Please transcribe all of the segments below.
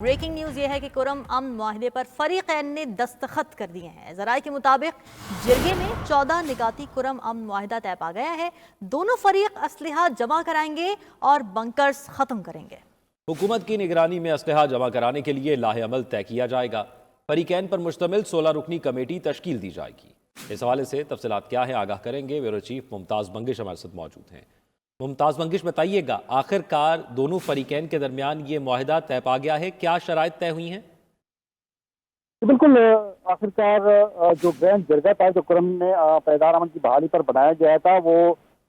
Breaking news ये है कि कुरम अमन मुआहिदे पर फरीकैन ने दस्तखत कर दिए हैं। ज़राए के मुताबिक जिरगे में 14 निकाती कुरम अमन मुआहिदा तय पा गया है। दोनों फरीक असलहा जमा कराएंगे और बंकर्स खत्म करेंगे। हुकूमत की निगरानी में असलहा जमा कराने के लिए लाहे अमल तय किया जाएगा। फरीकैन पर मुश्तमिल 16 रुकनी कमेटी तश्कील दी जाएगी। इस हवाले से तफसीलात क्या है आगाह करेंगे ब्यूरो चीफ मुमताज़ बंगिश हमारे साथ मौजूद हैं। मुमताज़ बंगिश, बताइएगा आखिरकार दोनों फरीकैन के दरमियान ये मुआहिदा तय पा गया है, क्या शराइत तय हुई हैं? बिल्कुल। आखिरकार जो ग्रैंड जरगा था जो कुरम ने पैदार अमन की बहाली पर बनाया गया था वो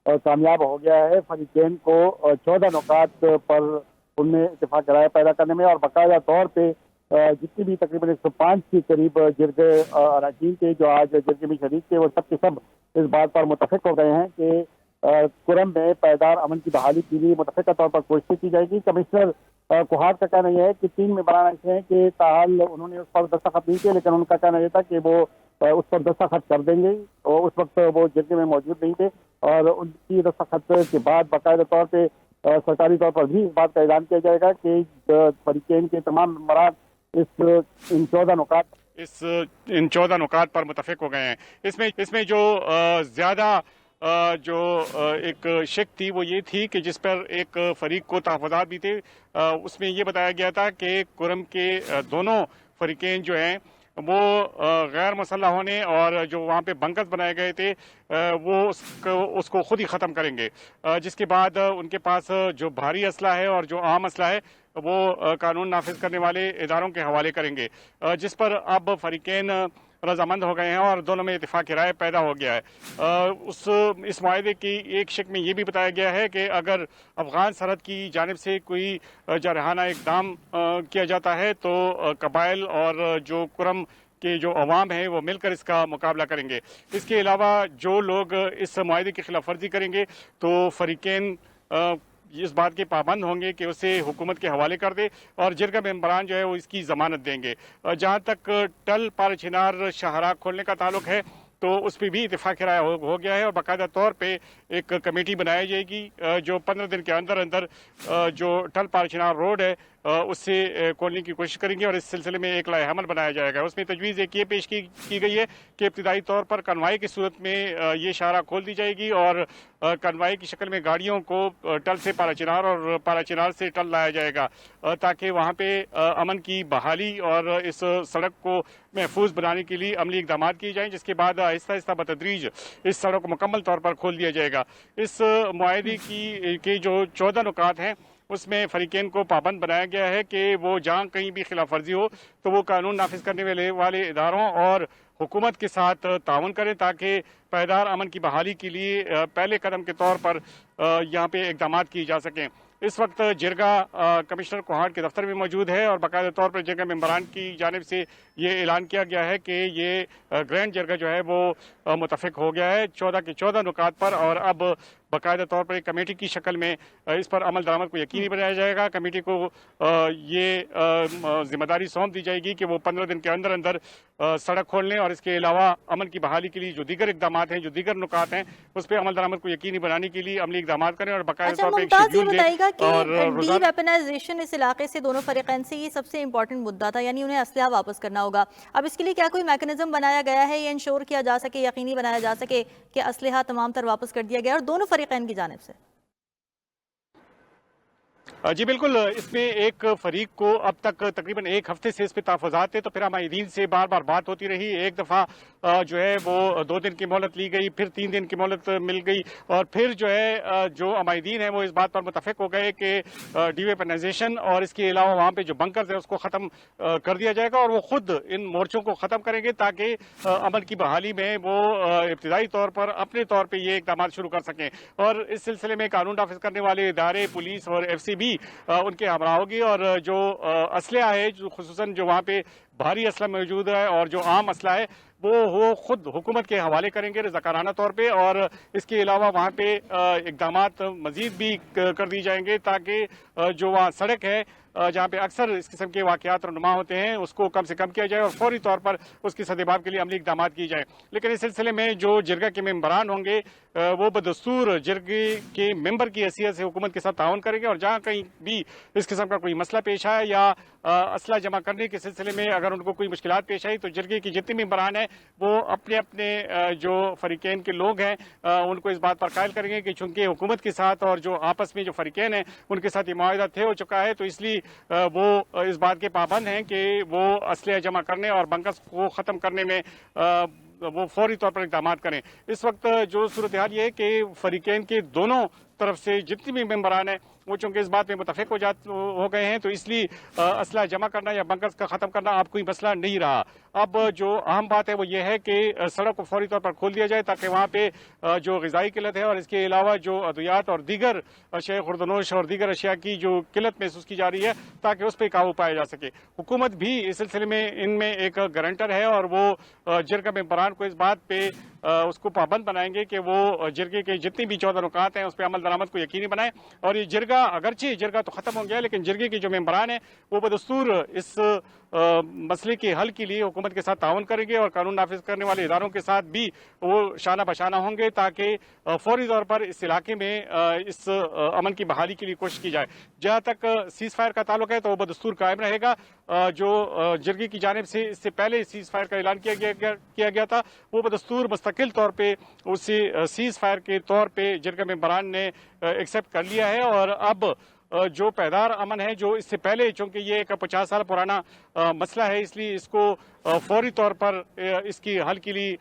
कामयाब हो गया है। फरीकैन को 14 नुकात पर उनने इत्तेफाक कराया पैदा करने में और बाकायदा तौर पे जितनी भी तकरीबन 105 के करीब जिरगे अराकीन थे जो आज जिरगे में शरीक थे वो सब के सब इस बात पर मुतफिक हो गए हैं कि कुरम में पैदार अमन की बहाली के लिए मुतफिका तौर पर कोशिश की जाएगी। कमिश्नर कुहार का कहना यह है कि 3 मेंबरान ऐसे हैं कि ताहाल उन्होंने उस पर दस्तखत नहीं किए, लेकिन उनका कहना यह था कि वो उस पर दस्तखत कर देंगे और उस वक्त वो जिरगे में मौजूद नहीं थे और उनकी दस्तखत के बाद बाकायदा तौर पर सरकारी तौर पर भी इस बात का ऐलान किया जाएगा कि फरीकैन के तमाम मेंबरान इन 14 नुकात पर मुतफिक हो गए हैं। इसमें जो ज्यादा एक शक थी वो ये थी कि जिस पर एक फरीक को तहफ़्फ़ुज़ात भी थे, उसमें ये बताया गया था कि कुरम के दोनों फरीकैन जो हैं वो गैर मुसल्लह होने और जो वहाँ पे बंकर्स बनाए गए थे वो उसको खुद ही ख़त्म करेंगे, जिसके बाद उनके पास जो भारी असला है और जो आम असला है वो कानून नाफिज करने वाले इदारों के हवाले करेंगे, जिस पर अब फरीकैन रजामंद हो गए हैं और दोनों में इत्तेफाक राय पैदा हो गया है। इस मुआहिदे की एक शक में ये भी बताया गया है कि अगर अफगान सरहद की जानिब से कोई जारहाना इक़दाम किया जाता है तो कबाइल और जो कुरम के जो अवाम है वो मिलकर इसका मुकाबला करेंगे। इसके अलावा जो लोग इस मुआहिदे की खिलाफ वर्जी करेंगे तो फरीकैन इस बात के पाबंद होंगे कि उसे हुकूमत के हवाले कर दे और जिरगा मेंबरान जो है वो इसकी जमानत देंगे। जहाँ तक टल पार चिनार शाहराग खोलने का ताल्लुक है तो उस पर भी इत्तेफाक राय हो गया है और बाकायदा तौर पे एक कमेटी बनाई जाएगी जो 15 दिन के अंदर अंदर जो टल पार चिनार रोड है उससे खोलने की कोशिश करेंगे और इस सिलसिले में एक लाए अमल बनाया जाएगा। उसमें तजवीज़ एक ये पेश की गई है कि इब्तिदाई तौर पर कन्वाई की सूरत में ये शाहरा खोल दी जाएगी और कन्वाई की शक्ल में गाड़ियों को टल से पाराचिनार और पाराचिनार से टल लाया जाएगा ताकि वहाँ पे अमन की बहाली और इस सड़क को महफूज बनाने के लिए अमली इकदाम किए जाएँ, जिसके बाद आहिस्ता आहिस्ता बतदरीज इस सड़क को मुकम्मल तौर पर खोल दिया जाएगा। इस मुआहिदे के जो 14 नुकात हैं उसमें फरीकैन को पाबंद बनाया गया है कि वो जहाँ कहीं भी खिलाफ वर्जी हो तो वो कानून नाफिज करने वाले इदारों और हुकूमत के साथ ताउन करें ताकि पायदार अमन की बहाली के लिए पहले कदम के तौर पर यहाँ पे इकदाम किए जा सकें। इस वक्त जिरगा कमिश्नर कोहाट के दफ्तर में मौजूद है और बाकायदा तौर पर जिरगा मेंबरान की जानिब से ये ऐलान किया गया है कि ये ग्रैंड जिरगा जो है वो मुतफिक हो गया है 14 के 14 नुकात पर और अब बाकायदा तौर पर एक कमेटी की शक्ल में इस पर अमल दरामद को यकीनी बनाया जाएगा। कमेटी को ये जिम्मेदारी सौंप दी जाएगी कि वो 15 दिन के अंदर अंदर सड़क खोल लें और इसके अलावा अमन की बहाली के लिए जो दीगर इकदाम हैं, जो दीगर नुकात हैं, उस पर अमल दरामद को यकीनी बनाने के लिए अमली इकदाम करें और बाकायदा तौर पर एक शेड्यूल दें। कि डी वेपनाइजेशन इस इलाके से दोनों फरीकैन से ये सबसे इंपॉर्टेंट मुद्दा था, यानी उन्हें असलहा वापस करना होगा। अब इसके लिए क्या कोई मैकेनिज्म बनाया गया है, ये इंश्योर किया जा सके, यकीनी बनाया जा सके कि असलहा तमाम तर वापस कर दिया गया और दोनों फरीकैन की जानिब से? जी बिल्कुल। इसमें एक फरीक को अब तक तकरीबन एक हफ्ते से इस पे तहफ़्फ़ुज़ात थे तो फिर अमायदीन से बार बार बात होती रही। एक दफ़ा जो है वो 2 दिन की मोहलत ली गई, फिर 3 दिन की मोहलत मिल गई और फिर जो है जो अमायदीन है वो इस बात पर मुतफिक हो गए कि डीवेपनाइजेशन और इसके अलावा वहाँ पे जो बंकर्स है उसको ख़त्म कर दिया जाएगा और वो खुद इन मोर्चों को ख़त्म करेंगे ताकि अमन की बहाली में वो इब्तिदाई तौर पर अपने तौर पर ये इक़दाम शुरू कर सकें और इस सिलसिले में कानून नाफिज करने वाले इदारे, पुलिस और FCB उनके हमरा होगी और जो असलहा है, जो खुसूसन जो वहाँ पे भारी असला मौजूद है और जो आम असला है वो खुद हुकूमत के हवाले करेंगे रज़ाकाराना तौर पे और इसके अलावा वहाँ पे इकदाम मजीद भी कर दी जाएंगे ताकि जो वहाँ सड़क है जहाँ पे अक्सर इस किस्म के वाक़यात रुनुमा होते हैं उसको कम से कम किया जाए और फौरी तौर पर उसकी सदेबाब के लिए अमली इक़दाम किए जाए। लेकिन इस सिलसिले में जो जिरगा के मेंबरान होंगे वो बदस्तूर जिरगे के मेंबर की हैसियत से हुकूमत के साथ ताउन करेंगे और जहाँ कहीं भी इस किस्म का कोई मसला पेश आए या असला जमा करने के सिलसिले में अगर उनको कोई मुश्किलात पेश आई तो जिरगे की जितने मेंबरान हैं वो अपने अपने जो फरीकैन के लोग हैं उनको इस बात पर कायल करेंगे कि चूंकि हुकूमत के साथ और जो आपस में जो फरीकैन हैं उनके साथ ये माहिदा तय हो चुका है, तो इसलिए वो इस बात के पाबंद हैं कि वो असले जमा करने और बंकस को ख़त्म करने में वो फौरी तौर पर इकदाम करें। इस वक्त जो सूरत हाल ये है कि फरीकैन के दोनों तरफ से जितने भी मेंबरान हैं वो चूंकि इस बात में मुतफिक हो गए हैं, तो इसलिए असला जमा करना या बंकस का ख़त्म करना अब कोई मसला नहीं रहा। अब जो अहम बात है वो ये है कि सड़क को फौरी तौर पर खोल दिया जाए ताकि वहाँ पे जो ग़िज़ाई किल्लत है और इसके अलावा जो अद्वियात और दीगर अशिया खुर्दनोश और दीगर अशिया की जो किल्लत महसूस की जा रही है ताकि उस पर काबू पाया जा सके। हुकूमत भी इस सिलसिले में इनमें एक गारंटर है और वो जिरगा मेंबरान को इस बात पे उसको पाबंद बनाएंगे कि वो जिरगे के जितनी भी 14 नुकात हैं उस पर अमल दरामद को यकीनी बनाएं। और ये जिरगा अगरचे जिरगा तो ख़त्म हो गया लेकिन जिरगे के जो मेंबरान हैं वो बदस्तूर इस मसले के हल के लिए हुकूमत के साथ ताउन करेंगे और कानून नाफिज करने वाले इदारों के साथ भी वो शाना बशाना होंगे ताकि फौरी तौर पर इस इलाके में इस अमन की बहाली के लिए कोशिश की जाए। जहाँ तक सीज़ फायर का ताल्लुक है तो वो बदस्तूर कायम रहेगा। जो जिरगे की जानिब से इससे पहले सीज़ फायर का ऐलान किया गया था वो बदस्तूर मुस्तकिल तौर पर उसी सीज़ फायर के तौर पर जिरगा मेंबरान ने एक्सेप्ट कर लिया है। और अब जो पायदार अमन है जो इससे पहले, चूंकि ये एक 50 साल पुराना मसला है इसलिए इसको फौरी तौर पर इसकी हल के लिए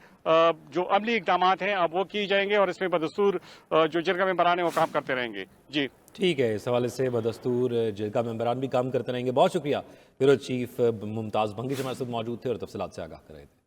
जो अमली इकदाम हैं अब वो किए जाएंगे और इसमें बदस्तूर जो जिरगा मेंबरान है वो काम करते रहेंगे। जी ठीक है, इस हवाले से बदस्तूर जिरगा मेंबरान भी काम करते रहेंगे। बहुत शुक्रिया। ब्यूरो चीफ मुमताज़ भंगी हमारे साथ मौजूद थे और तफसीलात से आगाह कर रहे थे।